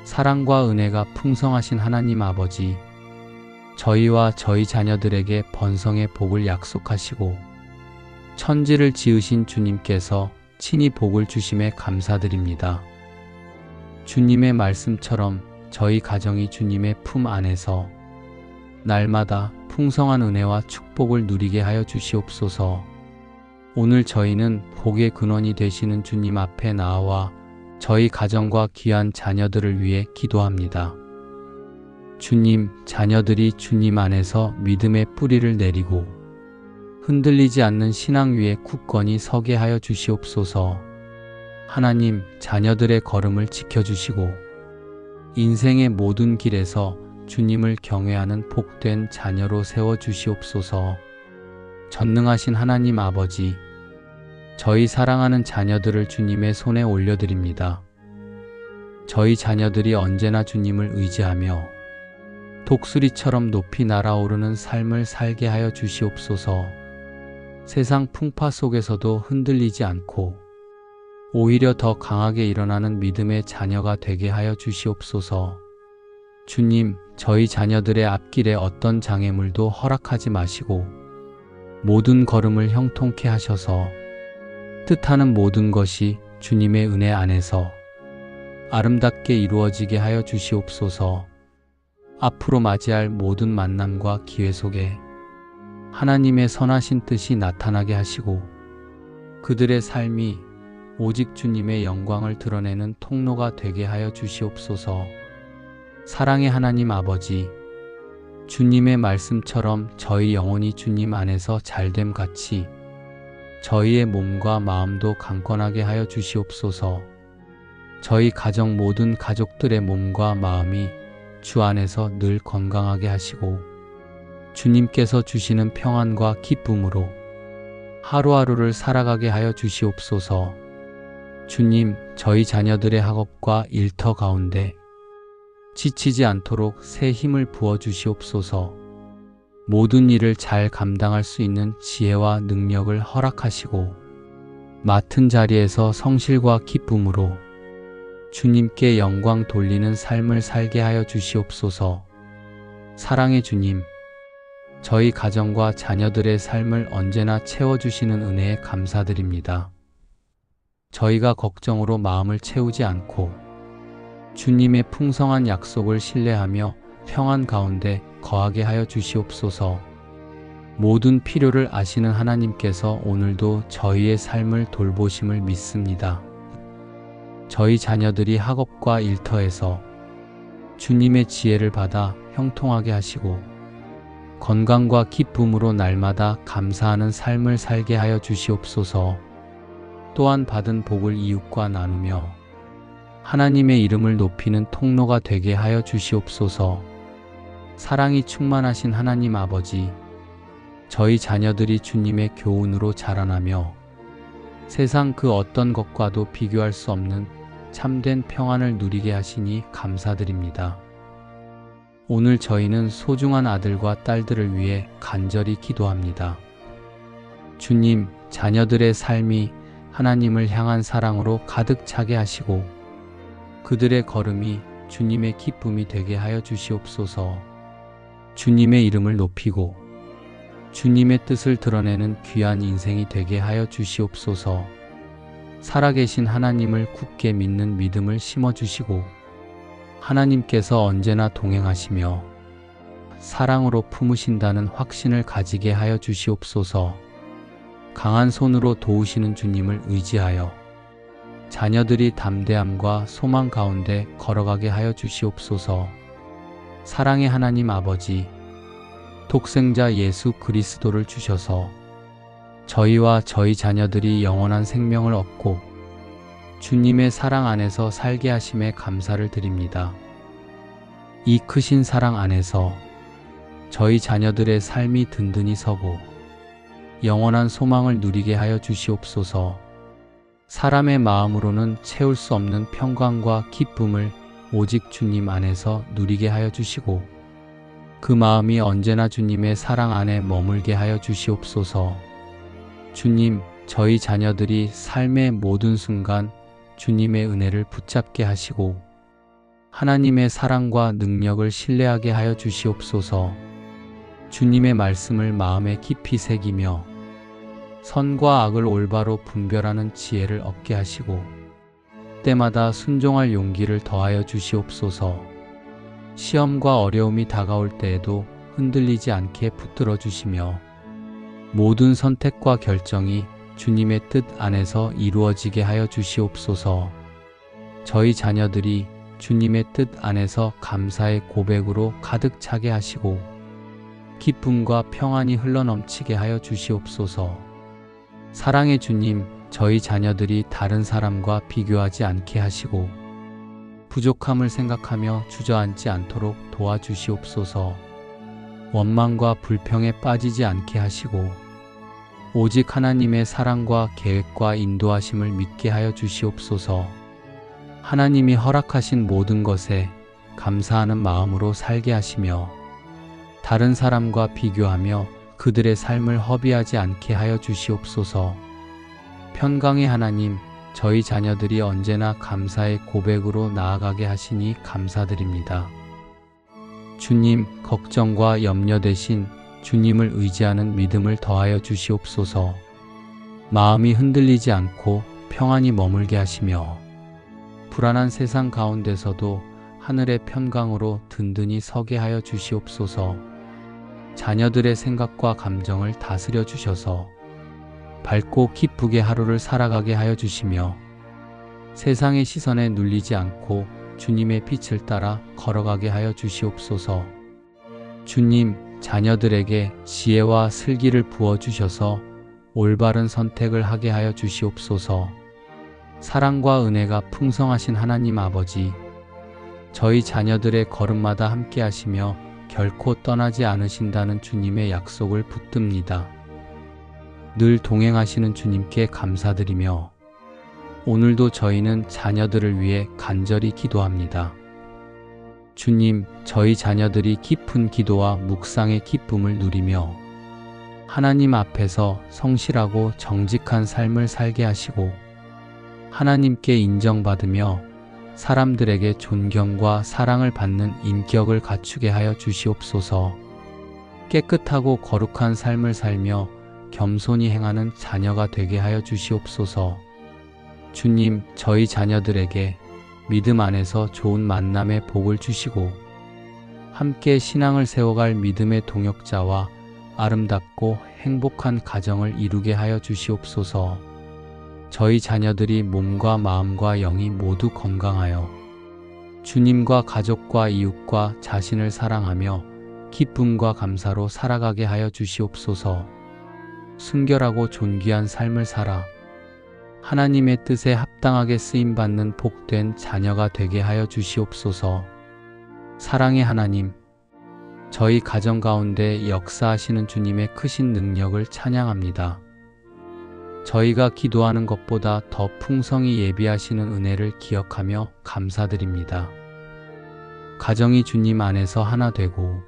사랑과 은혜가 풍성하신 하나님 아버지, 저희와 저희 자녀들에게 번성의 복을 약속하시고 천지를 지으신 주님께서 친히 복을 주심에 감사드립니다. 주님의 말씀처럼 저희 가정이 주님의 품 안에서 날마다 풍성한 은혜와 축복을 누리게 하여 주시옵소서. 오늘 저희는 복의 근원이 되시는 주님 앞에 나아와 저희 가정과 귀한 자녀들을 위해 기도합니다. 주님, 자녀들이 주님 안에서 믿음의 뿌리를 내리고 흔들리지 않는 신앙 위에 굳건히 서게 하여 주시옵소서. 하나님, 자녀들의 걸음을 지켜주시고 인생의 모든 길에서 주님을 경외하는 복된 자녀로 세워주시옵소서. 전능하신 하나님 아버지, 저희 사랑하는 자녀들을 주님의 손에 올려드립니다. 저희 자녀들이 언제나 주님을 의지하며 독수리처럼 높이 날아오르는 삶을 살게 하여 주시옵소서. 세상 풍파 속에서도 흔들리지 않고 오히려 더 강하게 일어나는 믿음의 자녀가 되게 하여 주시옵소서. 주님, 저희 자녀들의 앞길에 어떤 장애물도 허락하지 마시고 모든 걸음을 형통케 하셔서 뜻하는 모든 것이 주님의 은혜 안에서 아름답게 이루어지게 하여 주시옵소서. 앞으로 맞이할 모든 만남과 기회 속에 하나님의 선하신 뜻이 나타나게 하시고 그들의 삶이 오직 주님의 영광을 드러내는 통로가 되게 하여 주시옵소서. 사랑의 하나님 아버지, 주님의 말씀처럼 저희 영혼이 주님 안에서 잘됨 같이 저희의 몸과 마음도 강건하게 하여 주시옵소서. 저희 가정 모든 가족들의 몸과 마음이 주 안에서 늘 건강하게 하시고 주님께서 주시는 평안과 기쁨으로 하루하루를 살아가게 하여 주시옵소서. 주님, 저희 자녀들의 학업과 일터 가운데 지치지 않도록 새 힘을 부어 주시옵소서. 모든 일을 잘 감당할 수 있는 지혜와 능력을 허락하시고 맡은 자리에서 성실과 기쁨으로 주님께 영광 돌리는 삶을 살게 하여 주시옵소서. 사랑의 주님, 저희 가정과 자녀들의 삶을 언제나 채워주시는 은혜에 감사드립니다. 저희가 걱정으로 마음을 채우지 않고 주님의 풍성한 약속을 신뢰하며 평안 가운데 거하게 하여 주시옵소서. 모든 필요를 아시는 하나님께서 오늘도 저희의 삶을 돌보심을 믿습니다. 저희 자녀들이 학업과 일터에서 주님의 지혜를 받아 형통하게 하시고 건강과 기쁨으로 날마다 감사하는 삶을 살게 하여 주시옵소서. 또한 받은 복을 이웃과 나누며 하나님의 이름을 높이는 통로가 되게 하여 주시옵소서. 사랑이 충만하신 하나님 아버지, 저희 자녀들이 주님의 교훈으로 자라나며 세상 그 어떤 것과도 비교할 수 없는 참된 평안을 누리게 하시니 감사드립니다. 오늘 저희는 소중한 아들과 딸들을 위해 간절히 기도합니다. 주님, 자녀들의 삶이 하나님을 향한 사랑으로 가득 차게 하시고 그들의 걸음이 주님의 기쁨이 되게 하여 주시옵소서. 주님의 이름을 높이고 주님의 뜻을 드러내는 귀한 인생이 되게 하여 주시옵소서. 살아계신 하나님을 굳게 믿는 믿음을 심어주시고 하나님께서 언제나 동행하시며 사랑으로 품으신다는 확신을 가지게 하여 주시옵소서. 강한 손으로 도우시는 주님을 의지하여 자녀들이 담대함과 소망 가운데 걸어가게 하여 주시옵소서. 사랑의 하나님 아버지, 독생자 예수 그리스도를 주셔서 저희와 저희 자녀들이 영원한 생명을 얻고 주님의 사랑 안에서 살게 하심에 감사를 드립니다. 이 크신 사랑 안에서 저희 자녀들의 삶이 든든히 서고 영원한 소망을 누리게 하여 주시옵소서. 사람의 마음으로는 채울 수 없는 평강과 기쁨을 오직 주님 안에서 누리게 하여 주시고 그 마음이 언제나 주님의 사랑 안에 머물게 하여 주시옵소서. 주님, 저희 자녀들이 삶의 모든 순간 주님의 은혜를 붙잡게 하시고 하나님의 사랑과 능력을 신뢰하게 하여 주시옵소서. 주님의 말씀을 마음에 깊이 새기며 선과 악을 올바로 분별하는 지혜를 얻게 하시고 때마다 순종할 용기를 더하여 주시옵소서. 시험과 어려움이 다가올 때에도 흔들리지 않게 붙들어 주시며 모든 선택과 결정이 주님의 뜻 안에서 이루어지게 하여 주시옵소서. 저희 자녀들이 주님의 뜻 안에서 감사의 고백으로 가득 차게 하시고 기쁨과 평안이 흘러넘치게 하여 주시옵소서. 사랑의 주님, 저희 자녀들이 다른 사람과 비교하지 않게 하시고 부족함을 생각하며 주저앉지 않도록 도와주시옵소서. 원망과 불평에 빠지지 않게 하시고 오직 하나님의 사랑과 계획과 인도하심을 믿게 하여 주시옵소서. 하나님이 허락하신 모든 것에 감사하는 마음으로 살게 하시며 다른 사람과 비교하며 그들의 삶을 허비하지 않게 하여 주시옵소서. 평강의 하나님, 저희 자녀들이 언제나 감사의 고백으로 나아가게 하시니 감사드립니다. 주님, 걱정과 염려 대신 주님을 의지하는 믿음을 더하여 주시옵소서. 마음이 흔들리지 않고 평안히 머물게 하시며 불안한 세상 가운데서도 하늘의 평강으로 든든히 서게 하여 주시옵소서. 자녀들의 생각과 감정을 다스려 주셔서 밝고 기쁘게 하루를 살아가게 하여 주시며 세상의 시선에 눌리지 않고 주님의 빛을 따라 걸어가게 하여 주시옵소서. 주님, 자녀들에게 지혜와 슬기를 부어주셔서 올바른 선택을 하게 하여 주시옵소서. 사랑과 은혜가 풍성하신 하나님 아버지, 저희 자녀들의 걸음마다 함께 하시며 결코 떠나지 않으신다는 주님의 약속을 붙듭니다. 늘 동행하시는 주님께 감사드리며 오늘도 저희는 자녀들을 위해 간절히 기도합니다. 주님, 저희 자녀들이 깊은 기도와 묵상의 기쁨을 누리며 하나님 앞에서 성실하고 정직한 삶을 살게 하시고 하나님께 인정받으며 사람들에게 존경과 사랑을 받는 인격을 갖추게 하여 주시옵소서. 깨끗하고 거룩한 삶을 살며 겸손히 행하는 자녀가 되게 하여 주시옵소서. 주님, 저희 자녀들에게 믿음 안에서 좋은 만남의 복을 주시고 함께 신앙을 세워갈 믿음의 동역자와 아름답고 행복한 가정을 이루게 하여 주시옵소서. 저희 자녀들이 몸과 마음과 영이 모두 건강하여 주님과 가족과 이웃과 자신을 사랑하며 기쁨과 감사로 살아가게 하여 주시옵소서. 순결하고 존귀한 삶을 살아 하나님의 뜻에 합당하게 쓰임받는 복된 자녀가 되게 하여 주시옵소서. 사랑의 하나님, 저희 가정 가운데 역사하시는 주님의 크신 능력을 찬양합니다. 저희가 기도하는 것보다 더 풍성히 예비하시는 은혜를 기억하며 감사드립니다. 가정이 주님 안에서 하나 되고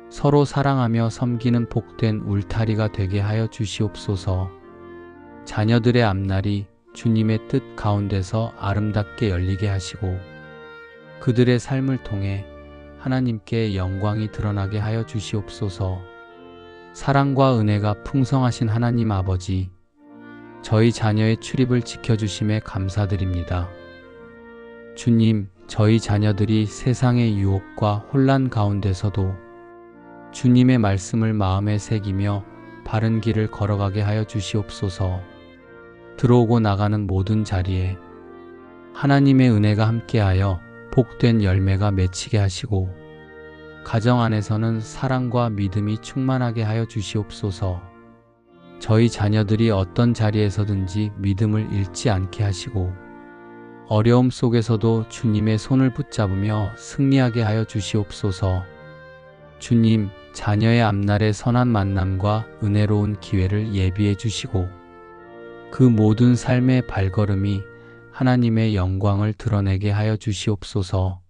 서로 사랑하며 섬기는 복된 울타리가 되게 하여 주시옵소서. 자녀들의 앞날이 주님의 뜻 가운데서 아름답게 열리게 하시고 그들의 삶을 통해 하나님께 영광이 드러나게 하여 주시옵소서. 사랑과 은혜가 풍성하신 하나님 아버지, 저희 자녀의 출입을 지켜주심에 감사드립니다. 주님, 저희 자녀들이 세상의 유혹과 혼란 가운데서도 주님의 말씀을 마음에 새기며 바른 길을 걸어가게 하여 주시옵소서. 들어오고 나가는 모든 자리에 하나님의 은혜가 함께하여 복된 열매가 맺히게 하시고 가정 안에서는 사랑과 믿음이 충만하게 하여 주시옵소서. 저희 자녀들이 어떤 자리에서든지 믿음을 잃지 않게 하시고 어려움 속에서도 주님의 손을 붙잡으며 승리하게 하여 주시옵소서. 주님, 자녀의 앞날의 선한 만남과 은혜로운 기회를 예비해 주시고 그 모든 삶의 발걸음이 하나님의 영광을 드러내게 하여 주시옵소서.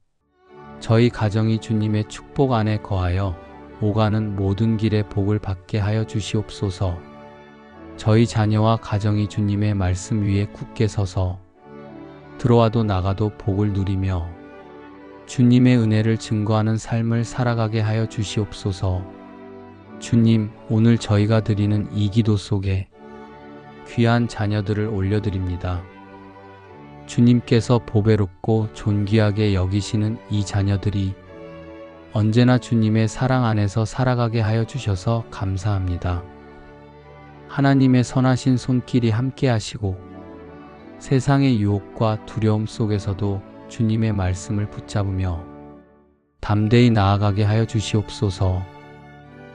저희 가정이 주님의 축복 안에 거하여 오가는 모든 길에 복을 받게 하여 주시옵소서. 저희 자녀와 가정이 주님의 말씀 위에 굳게 서서 들어와도 나가도 복을 누리며 주님의 은혜를 증거하는 삶을 살아가게 하여 주시옵소서. 주님, 오늘 저희가 드리는 이 기도 속에 귀한 자녀들을 올려드립니다. 주님께서 보배롭고 존귀하게 여기시는 이 자녀들이 언제나 주님의 사랑 안에서 살아가게 하여 주셔서 감사합니다. 하나님의 선하신 손길이 함께 하시고 세상의 유혹과 두려움 속에서도 주님의 말씀을 붙잡으며 담대히 나아가게 하여 주시옵소서.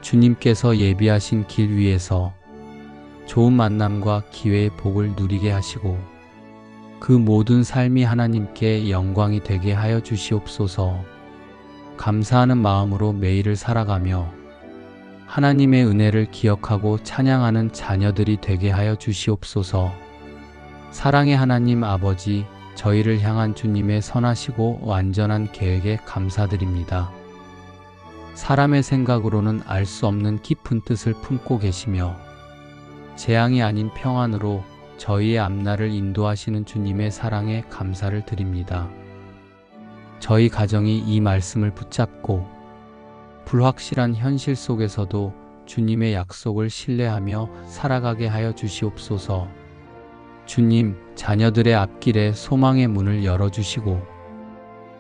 주님께서 예비하신 길 위에서 좋은 만남과 기회의 복을 누리게 하시고 그 모든 삶이 하나님께 영광이 되게 하여 주시옵소서. 감사하는 마음으로 매일을 살아가며 하나님의 은혜를 기억하고 찬양하는 자녀들이 되게 하여 주시옵소서. 사랑의 하나님 아버지, 저희를 향한 주님의 선하시고 완전한 계획에 감사드립니다. 사람의 생각으로는 알 수 없는 깊은 뜻을 품고 계시며 재앙이 아닌 평안으로 저희의 앞날을 인도하시는 주님의 사랑에 감사를 드립니다. 저희 가정이 이 말씀을 붙잡고 불확실한 현실 속에서도 주님의 약속을 신뢰하며 살아가게 하여 주시옵소서. 주님, 자녀들의 앞길에 소망의 문을 열어주시고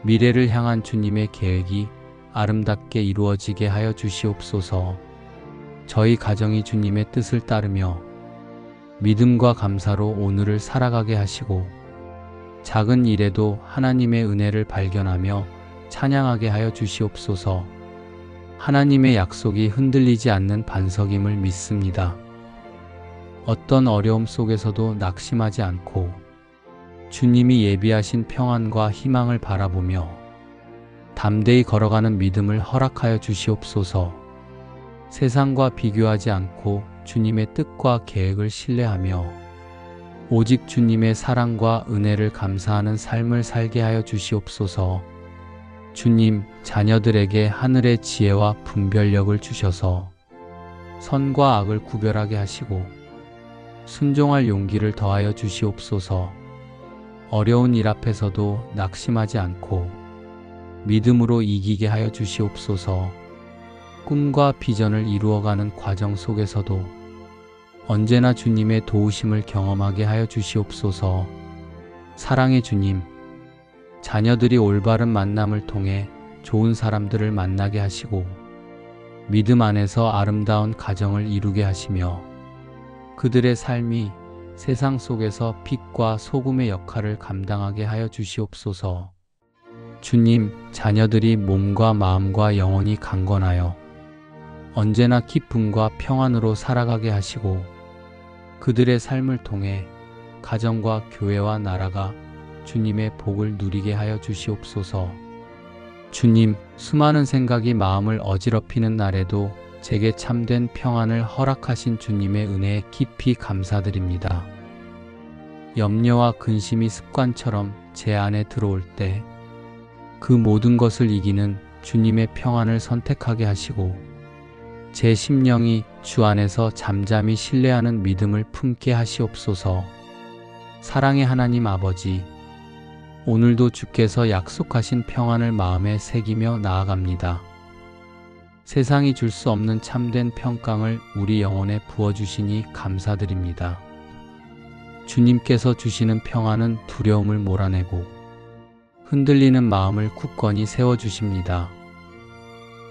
미래를 향한 주님의 계획이 아름답게 이루어지게 하여 주시옵소서. 저희 가정이 주님의 뜻을 따르며 믿음과 감사로 오늘을 살아가게 하시고 작은 일에도 하나님의 은혜를 발견하며 찬양하게 하여 주시옵소서. 하나님의 약속이 흔들리지 않는 반석임을 믿습니다. 어떤 어려움 속에서도 낙심하지 않고 주님이 예비하신 평안과 희망을 바라보며 담대히 걸어가는 믿음을 허락하여 주시옵소서. 세상과 비교하지 않고 주님의 뜻과 계획을 신뢰하며 오직 주님의 사랑과 은혜를 감사하는 삶을 살게 하여 주시옵소서. 주님, 자녀들에게 하늘의 지혜와 분별력을 주셔서 선과 악을 구별하게 하시고 순종할 용기를 더하여 주시옵소서. 어려운 일 앞에서도 낙심하지 않고 믿음으로 이기게 하여 주시옵소서. 꿈과 비전을 이루어가는 과정 속에서도 언제나 주님의 도우심을 경험하게 하여 주시옵소서. 사랑의 주님, 자녀들이 올바른 만남을 통해 좋은 사람들을 만나게 하시고 믿음 안에서 아름다운 가정을 이루게 하시며 그들의 삶이 세상 속에서 빛과 소금의 역할을 감당하게 하여 주시옵소서. 주님, 자녀들이 몸과 마음과 영혼이 강건하여 언제나 기쁨과 평안으로 살아가게 하시고 그들의 삶을 통해 가정과 교회와 나라가 주님의 복을 누리게 하여 주시옵소서. 주님, 수많은 생각이 마음을 어지럽히는 날에도 제게 참된 평안을 허락하신 주님의 은혜에 깊이 감사드립니다. 염려와 근심이 습관처럼 제 안에 들어올 때 그 모든 것을 이기는 주님의 평안을 선택하게 하시고 제 심령이 주 안에서 잠잠히 신뢰하는 믿음을 품게 하시옵소서. 사랑의 하나님 아버지, 오늘도 주께서 약속하신 평안을 마음에 새기며 나아갑니다. 세상이 줄 수 없는 참된 평강을 우리 영혼에 부어주시니 감사드립니다. 주님께서 주시는 평안은 두려움을 몰아내고 흔들리는 마음을 굳건히 세워주십니다.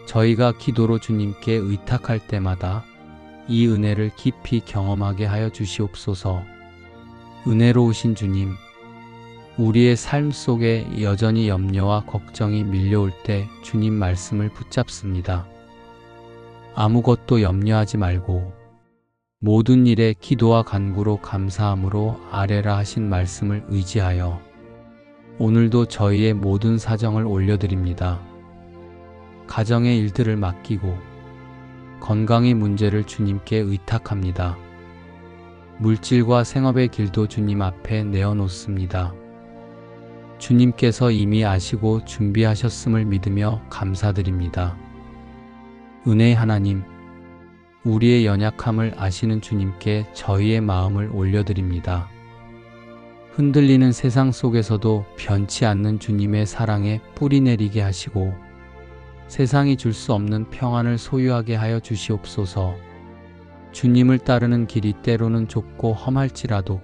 저희가 기도로 주님께 의탁할 때마다 이 은혜를 깊이 경험하게 하여 주시옵소서. 은혜로우신 주님, 우리의 삶 속에 여전히 염려와 걱정이 밀려올 때 주님 말씀을 붙잡습니다. 아무것도 염려하지 말고 모든 일에 기도와 간구로 감사함으로 아뢰라 하신 말씀을 의지하여 오늘도 저희의 모든 사정을 올려드립니다. 가정의 일들을 맡기고 건강의 문제를 주님께 의탁합니다. 물질과 생업의 길도 주님 앞에 내어놓습니다. 주님께서 이미 아시고 준비하셨음을 믿으며 감사드립니다. 은혜의 하나님, 우리의 연약함을 아시는 주님께 저희의 마음을 올려드립니다. 흔들리는 세상 속에서도 변치 않는 주님의 사랑에 뿌리 내리게 하시고 세상이 줄 수 없는 평안을 소유하게 하여 주시옵소서. 주님을 따르는 길이 때로는 좁고 험할지라도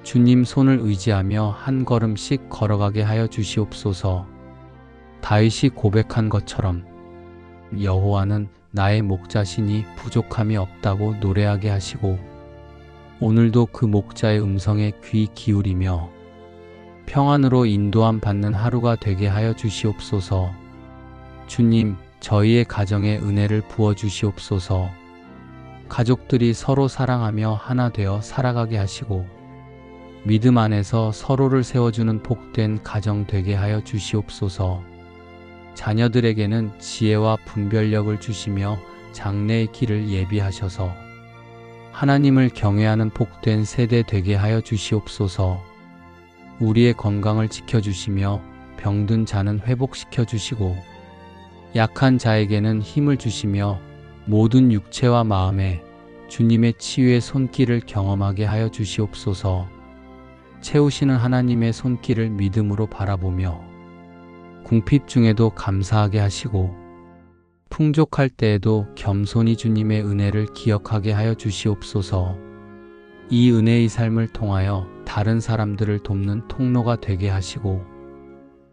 주님 손을 의지하며 한 걸음씩 걸어가게 하여 주시옵소서. 다윗이 고백한 것처럼 여호와는 나의 목자시니 부족함이 없다고 노래하게 하시고 오늘도 그 목자의 음성에 귀 기울이며 평안으로 인도함 받는 하루가 되게 하여 주시옵소서. 주님, 저희의 가정에 은혜를 부어 주시옵소서. 가족들이 서로 사랑하며 하나 되어 살아가게 하시고 믿음 안에서 서로를 세워주는 복된 가정 되게 하여 주시옵소서. 자녀들에게는 지혜와 분별력을 주시며 장래의 길을 예비하셔서 하나님을 경외하는 복된 세대 되게 하여 주시옵소서. 우리의 건강을 지켜주시며 병든 자는 회복시켜 주시고 약한 자에게는 힘을 주시며 모든 육체와 마음에 주님의 치유의 손길을 경험하게 하여 주시옵소서. 채우시는 하나님의 손길을 믿음으로 바라보며 궁핍 중에도 감사하게 하시고 풍족할 때에도 겸손히 주님의 은혜를 기억하게 하여 주시옵소서. 이 은혜의 삶을 통하여 다른 사람들을 돕는 통로가 되게 하시고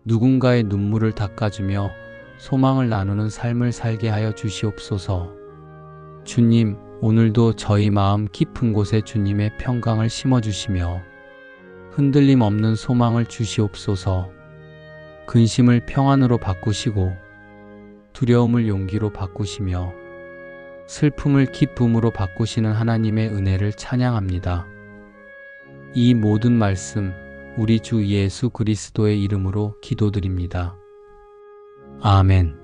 누군가의 눈물을 닦아주며 소망을 나누는 삶을 살게 하여 주시옵소서. 주님, 오늘도 저희 마음 깊은 곳에 주님의 평강을 심어주시며 흔들림 없는 소망을 주시옵소서. 근심을 평안으로 바꾸시고 두려움을 용기로 바꾸시며 슬픔을 기쁨으로 바꾸시는 하나님의 은혜를 찬양합니다. 이 모든 말씀 우리 주 예수 그리스도의 이름으로 기도드립니다. 아멘.